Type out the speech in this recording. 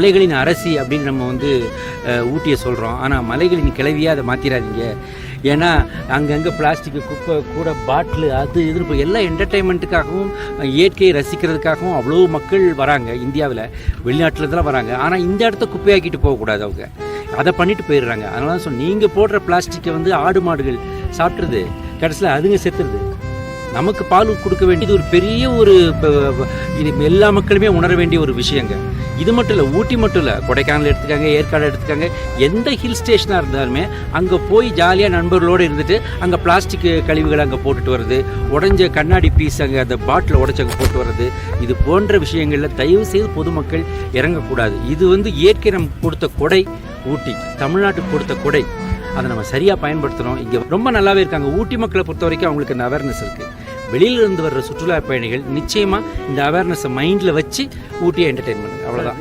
மலைகளின் அரசி அப்படின்னு நம்ம ஊட்டியை சொல்கிறோம். ஆனால் மலைகளின் கிளவியாக அதை மாற்றிடாதீங்க. ஏன்னா அங்கங்கே பிளாஸ்டிக்கு குப்பை கூட பாட்டிலு அது இது இப்போ எல்லாம் என்டர்டெயின்மெண்ட்டுக்காகவும் இயற்கையை ரசிக்கிறதுக்காகவும் அவ்வளோ மக்கள் வராங்க. இந்தியாவில் வெளிநாட்டில் தான் வராங்க. ஆனால் இந்த இடத்த குப்பையாக்கிட்டு போகக்கூடாது. அவங்க அதை பண்ணிட்டு போயிடுறாங்க. அதனால தான் நீங்கள் போடுற பிளாஸ்டிக்கை ஆடு மாடுகள் சாப்பிட்ருது, கடைசியில் அதுங்க செத்துருது. நமக்கு பால் கொடுக்க வேண்டியது ஒரு பெரிய இது எல்லா மக்களுமே உணர வேண்டிய ஒரு விஷயங்க. இது மட்டும் இல்லை, ஊட்டி மட்டும் இல்லை, கொடைக்கானல் எடுத்துக்காங்க, ஏற்காடு எடுத்துக்காங்க, எந்த ஹில் ஸ்டேஷனாக இருந்தாலுமே அங்கே போய் ஜாலியாக நண்பர்களோடு இருந்துட்டு அங்கே பிளாஸ்டிக் கழிவுகளை அங்கே போட்டுட்டு வருது, உடஞ்ச கண்ணாடி பீஸ் அங்கே அந்த பாட்டில் உடச்சி அங்கே போட்டு வர்றது, இது போன்ற விஷயங்களில் தயவு செய்து பொதுமக்கள் இறங்கக்கூடாது. இது இயற்கை நமக்கு கொடுத்த கொடை, ஊட்டி தமிழ்நாட்டுக்கு கொடுத்த கொடை. அதை நம்ம சரியாக பயன்படுத்தணும். இங்கே ரொம்ப நல்லாவே இருக்காங்க. ஊட்டி மக்களை பொறுத்த வரைக்கும் அவங்களுக்கு இந்த அவேர்னஸ் இருக்குது. வெளியிலிருந்து வர்ற சுற்றுலா பயணிகள் நிச்சயமாக இந்த அவேர்னஸை மைண்டில் வச்சு ஊட்டியை என்டர்டெயின் பண்ணுங்க. அவ்வளோதான்.